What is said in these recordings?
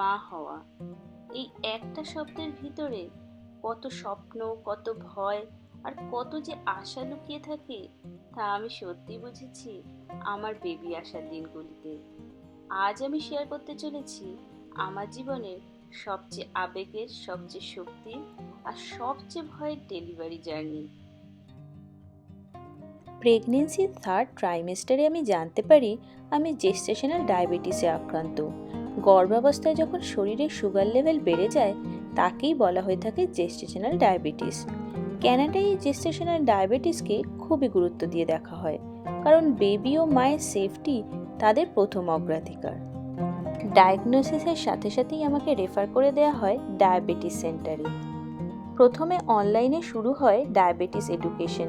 মা হওয়া, এই একটা শব্দের ভিতরে কত স্বপ্ন, কত ভয় আর কত যে আশা লুকিয়ে থাকে তা আমি সত্যি বুঝেছি আমার বেবি আসার দিনগুলিতে। আজ আমি শেয়ার করতে চলেছি আমার জীবনের সবচেয়ে আবেগের, সবচেয়ে শক্তির আর সবচেয়ে ভয়ের ডেলিভারি জার্নি। প্রেগনেন্সির থার্ড ট্রাইমেস্টারে আমি জানতে পারি আমি জেস্টেশনাল ডায়াবেটিসে আক্রান্ত। গর্ভাবস্থায় যখন শরীরে সুগার লেভেল বেড়ে যায় তাকেই বলা হয়ে থাকে জেস্টেশনাল ডায়াবেটিস। কানাডায় এই জেস্টেশনাল ডায়াবেটিসকে খুবই গুরুত্ব দিয়ে দেখা হয়, কারণ বেবি ও মায়ের সেফটি তাদের প্রথম অগ্রাধিকার। ডায়াগনোসিসের সাথে সাথেই আমাকে রেফার করে দেওয়া হয় ডায়াবেটিস সেন্টারে। প্রথমে অনলাইনে শুরু হয় ডায়াবেটিস এডুকেশন,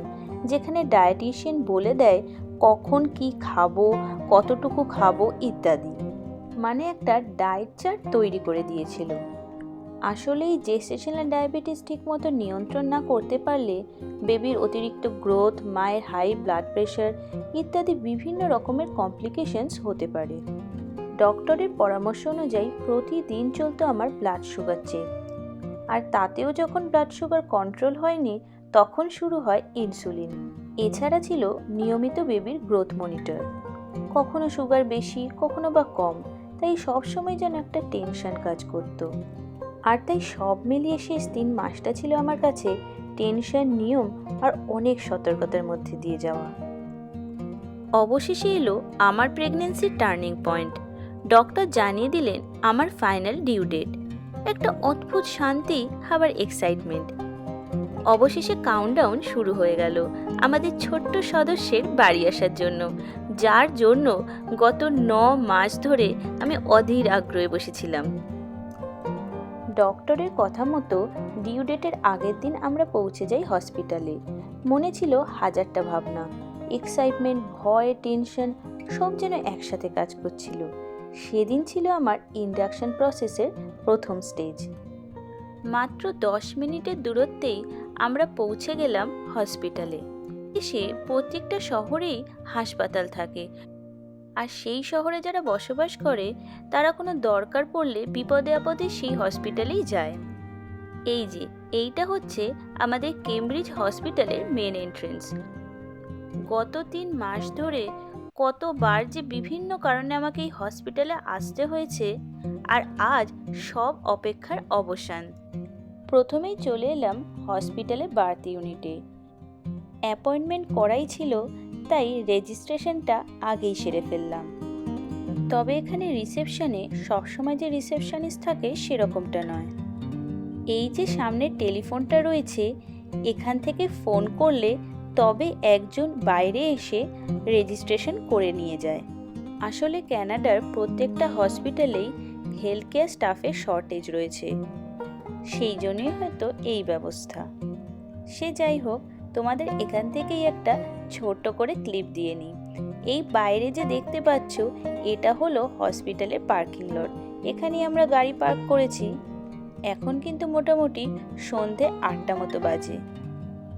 যেখানে ডায়েটিশিয়ান বলে দেয় কখন কি খাবো, কতটুকু খাবো ইত্যাদি, মানে একটা ডায়েট চার্ট তৈরি করে দিয়েছিল। আসলে এই জেস্টেশনাল ডায়াবেটিস ঠিকমতো নিয়ন্ত্রণ না করতে পারলে বেবির অতিরিক্ত গ্রোথ, মায়ের হাই ব্লাড প্রেশার ইত্যাদি বিভিন্ন রকমের কমপ্লিকেশনস হতে পারে। ডক্টরের পরামর্শ অনুযায়ী প্রতিদিন চলতো আমার ব্লাড সুগার চেক, আর তাতেও যখন ব্লাড সুগার কন্ট্রোল হয়নি তখন শুরু হয় ইনসুলিন। এছাড়া ছিল নিয়মিত বেবির গ্রোথ মনিটর, কখনো সুগার বেশি কখনো বা কম, তাই সবসময় যেন একটা টেনশন কাজ করত। আর তাই সব মিলিয়ে শেষ 3 মাসটা ছিল আমার কাছে টেনশন, নিয়ম আর অনেক সতর্কতার মধ্যে দিয়ে যাওয়া। অবশেষে এলো আমার প্রেগনেন্সির টার্নিং পয়েন্ট। ডক্টর জানিয়ে দিলেন আমার ফাইনাল ডিউ ডেট। একটা অদ্ভুত শান্তি আবার এক্সাইটমেন্ট। অবশেষে কাউন্টডাউন শুরু হয়ে গেল আমাদের ছোট্ট সদস্যের বাড়ি আসার জন্য, যার জন্য গত 9 মাস ধরে আমি অধীর আগ্রহে বসেছিলাম। ডক্টরের কথা মতো ডিউ ডেটের আগের দিন আমরা পৌঁছে যাই হসপিটালে। মনে ছিল হাজারটা ভাবনা, এক্সাইটমেন্ট, ভয়, টেনশন সব যেন একসাথে কাজ করছিল। সেদিন ছিল আমার ইন্ডাকশন প্রসেসের প্রথম স্টেজ। মাত্র 10 মিনিটের দূরত্বেই আমরা পৌঁছে গেলাম হসপিটালে। এসে প্রত্যেকটা শহরেই হাসপাতাল থাকে, আর সেই শহরে যারা বসবাস করে তারা কোনো দরকার পড়লে বিপদে আপদে সেই হসপিটালেই যায়। এইটা হচ্ছে আমাদের কেমব্রিজ হসপিটালের মেন এন্ট্রেন্স। গত 3 মাস ধরে কতবার যে বিভিন্ন কারণে আমাকে এই হসপিটালে আসতে হয়েছে, আর আজ সব অপেক্ষার অবসান। প্রথমেই চলে এলাম হসপিটালের বার্থ ইউনিটে। অ্যাপয়েন্টমেন্ট করাই ছিল, তাই রেজিস্ট্রেশনটা আগেই সেরে ফেললাম। তবে এখানে রিসেপশনে সবসময় যে রিসেপশনিস্ট থাকে সেরকমটা নয়। এই যে সামনের টেলিফোনটা রয়েছে, এখান থেকে ফোন করলে তবে একজন বাইরে এসে রেজিস্ট্রেশন করে নিয়ে যায়। আসলে কানাডার প্রত্যেকটা হসপিটালেই হেলথ কেয়ার স্টাফের শর্টেজ রয়েছে, সেই জন্যই হয়তো এই ব্যবস্থা। সে যাই হোক, তোমাদের এখান থেকেই একটা ছোট্ট করে ক্লিপ দিয়ে নিই। এই বাইরে যে দেখতে পাচ্ছ এটা হলো হসপিটালের পার্কিং লট। এখানেই আমরা গাড়ি পার্ক করেছি। এখন কিন্তু মোটামুটি সন্ধে 8টা মতো বাজে,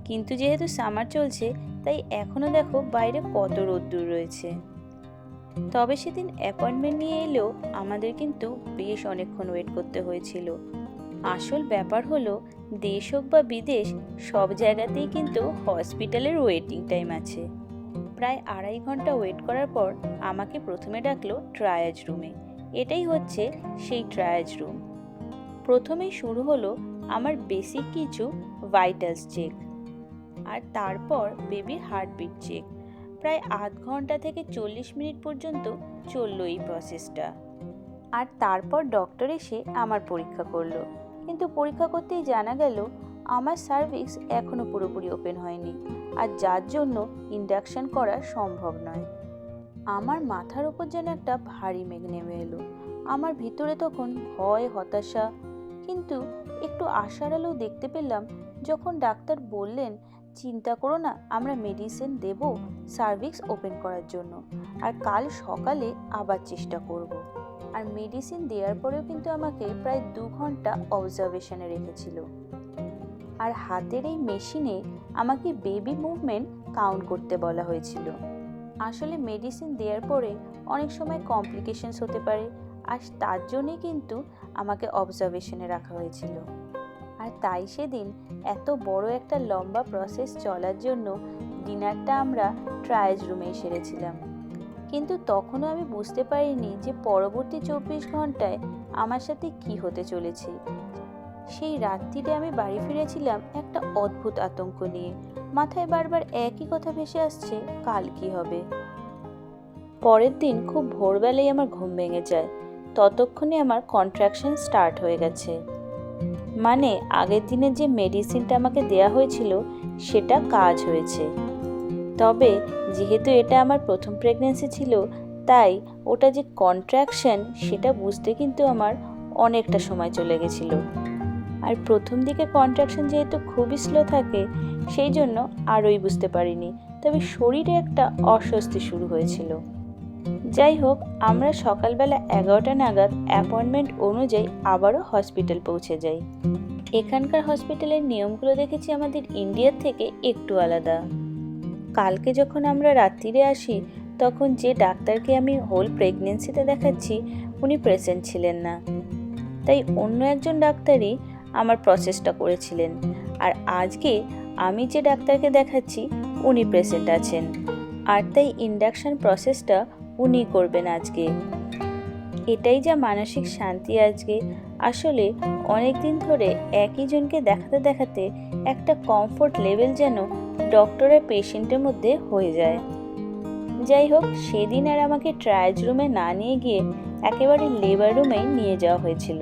কিন্তু যেহেতু সামার চলছে তাই এখনও দেখো বাইরে কত রোদ্দুর রয়েছে। তবে সেদিন অ্যাপয়েন্টমেন্ট নিয়ে এলেও আমাদের কিন্তু বেশ অনেকক্ষণ ওয়েট করতে হয়েছিল। আসল ব্যাপার হলো, দেশ হোক বা বিদেশ, সব জায়গাতেই কিন্তু হসপিটালের ওয়েটিং টাইম আছে। প্রায় 2.5 ঘন্টা ওয়েট করার পর আমাকে প্রথমে ডাকলো ট্রায়াজ রুমে। এটাই হচ্ছে সেই ট্রায়াজ রুম। প্রথমেই শুরু হলো আমার বেসিক কিছু ভাইটালস চেক, আর তারপর বেবির হার্টবিট চেক। প্রায় আধ ঘন্টা থেকে 40 মিনিট পর্যন্ত চললো এই প্রসেসটা। আর তারপর ডক্টর এসে আমার পরীক্ষা করলো, কিন্তু পরীক্ষা করতেই জানা গেল আমার সার্ভিক্স এখনও পুরোপুরি ওপেন হয়নি, আর যার জন্য ইন্ডাকশন করা সম্ভব নয়। আমার মাথার ওপর যেন একটা ভারী মেঘ নেমে এলো। আমার ভিতরে তখন ভয়, হতাশা, কিন্তু একটু আশার আলো দেখতে পেলাম যখন ডাক্তার বললেন, চিন্তা করো না, আমরা মেডিসিন দেব সার্ভিক্স ওপেন করার জন্য, আর কাল সকালে আবার চেষ্টা করব। আর মেডিসিন দেওয়ার পরেও কিন্তু আমাকে প্রায় 2 ঘন্টা অবজারভেশনে রেখেছিল। আর হাতের এই মেশিনে আমাকে বেবি মুভমেন্ট কাউন্ট করতে বলা হয়েছিল। আসলে মেডিসিন দেওয়ার পরে অনেক সময় কমপ্লিকেশনস হতে পারে, আর তার জন্যই কিন্তু আমাকে অবজারভেশনে রাখা হয়েছিল। আর তাই সেদিন এত বড় একটা লম্বা প্রসেস চলার জন্য ডিনারটা আমরা ট্রায়াল রুমেই সেরেছিলাম। কিন্তু তখনও আমি বুঝতে পারিনি যে পরবর্তী 24 ঘন্টায় আমার সাথে কি হতে চলেছে। সেই রাত্রিতে আমি বাড়ি ফিরেছিলাম একটা অদ্ভুত আতঙ্ক নিয়ে। মাথায় বারবার একই কথা ভেসে আসছে, কাল কি হবে। পরের দিন খুব ভোরবেলায় আমার ঘুম ভেঙে যায়। ততক্ষণে আমার কন্ট্রাকশন স্টার্ট হয়ে গেছে। মানে আগের দিনের যে মেডিসিনটা আমাকে দেয়া হয়েছিল সেটা কাজ হয়েছে। তবে যেহেতু এটা আমার প্রথম প্রেগন্যান্সি ছিল, তাই ওটা যে কন্ট্রাকশন সেটা বুঝতে কিন্তু আমার অনেকটা সময় চলে গেছিল। আর প্রথম দিকে কন্ট্রাকশন যেহেতু খুবই স্লো থাকে, সেই জন্য আরোই বুঝতে পারিনি। তবে শরীরে একটা অস্বস্তি শুরু হয়েছিল। যাই হোক, আমরা সকালবেলা 11টা নাগাদ অ্যাপয়েন্টমেন্ট অনুযায়ী আবারও হসপিটাল পৌঁছে যাই। এখানকার হসপিটালের নিয়মগুলো দেখেছি আমাদের ইন্ডিয়ার থেকে একটু আলাদা। কালকে যখন আমরা রাত্রিরে আসি, তখন যে ডাক্তারকে আমি হোল প্রেগনেন্সিতে দেখাচ্ছি উনি প্রেজেন্ট ছিলেন না। তাই অন্য একজন ডাক্তারই আমার প্রসেসটা করেছিলেন। আর আজকে আমি যে ডাক্তারকে দেখাচ্ছি উনি প্রেজেন্ট আছেন। আর তাই ইন্ডাকশন প্রসেসটা উনি করবেন আজকে। এটাই যা মানসিক শান্তি আজকে। আসলে অনেক দিন ধরে একই জনকে দেখাতে দেখাতে একটা কমফোর্ট লেভেল যেন ডক্টর আর পেশেন্টের মধ্যে হয়ে যায়। যাই হোক, সেদিন আর আমাকে ট্রায়াল রুমে না নিয়ে গিয়ে একেবারে লেবার রুমেই নিয়ে যাওয়া হয়েছিল।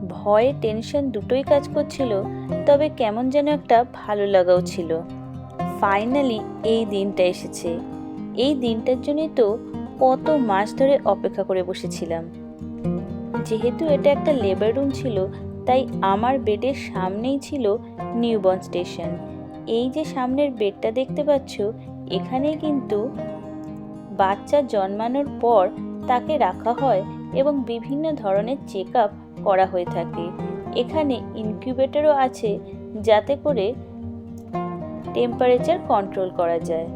ভয়ে টেনশন দুটোই কাজ করছিল, তবে কেমন যেন একটা ভালো লাগাও ছিল। ফাইনালি এই দিনটা এসেছে। এই দিনটার জন্যই তো কত মাস ধরে অপেক্ষা করে বসেছিলাম। যেহেতু এটা একটা লেবার রুম ছিল, তাই আমার বেডের সামনেই ছিল নিউবর্ন স্টেশন। এই যে সামনের বেডটা দেখতে পাচ্ছ, এখানে কিন্তু বাচ্চা জন্মানোর পর তাকে রাখা হয় এবং বিভিন্ন ধরনের চেক আপ করা হয়ে থাকে। এখানে ইনকিউবেটরও আছে, যাতে করে টেম্পারেচার কন্ট্রোল করা যায়।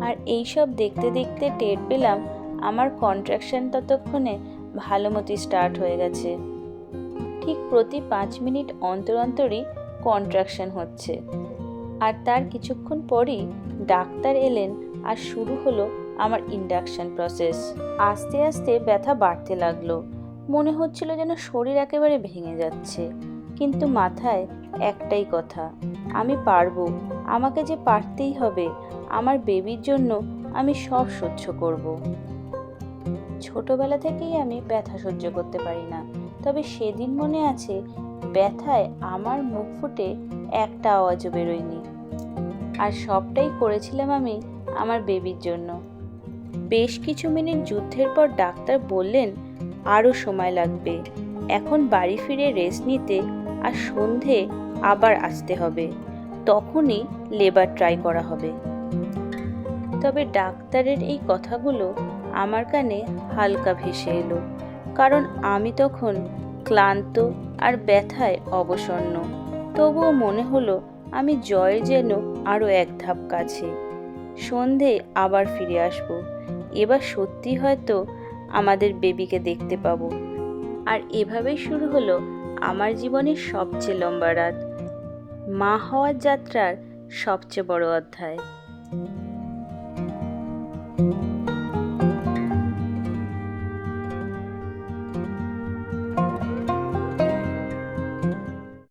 আর এই সব দেখতে দেখতে টের পেলাম আমার কন্ট্রাকশন ততক্ষণে ভালো মতো স্টার্ট হয়ে গেছে। ঠিক প্রতি 5 মিনিট অন্তর অন্তরই কন্ট্রাকশন হচ্ছে। আর তার কিছুক্ষণ পরই ডাক্তার এলেন আর শুরু হলো আমার ইন্ডাকশন প্রসেস। আস্তে আস্তে ব্যথা বাড়তে লাগলো। মনে হচ্ছিল যেন শরীর একেবারে ভেঙে যাচ্ছে। কিন্তু মাথায় একটাই কথা, আমি পারবো, আমাকে যে পারতেই হবে। আমার বেবির জন্য আমি সব সহ্য করব। ছোটবেলা থেকেই আমি ব্যথা সহ্য করতে পারি না। তবে সেদিন মনে আছে, ব্যথায় আমার মুখ ফুটে একটা আওয়াজও বেরোয়নি। আর সবটাই করেছিলাম আমি আমার বেবির জন্য। বেশ কিছু মিনিট যুদ্ধের পর ডাক্তার বললেন আরও সময় লাগবে, এখন বাড়ি ফিরে রেস্ট নিতে, আর সন্ধে আবার আসতে হবে, তখনই লেবার ট্রাই করা হবে। তবে ডাক্তারের এই কথাগুলো আমার কানে হালকা ভেসে এলো, কারণ আমি তখন ক্লান্ত আর ব্যথায় অবসন্ন। তবুও মনে হলো আমি জয়ের যেন আরও এক ধাপ কাছে। সন্ধে আবার ফিরে আসব। এবার সত্যি হয়তো আমাদের বেবিকে দেখতে পাবো। আর এভাবেই শুরু হলো আমার জীবনের সবচেয়ে লম্বা রাত, মা হওয়ার যাত্রার সবচেয়ে বড় অধ্যায়।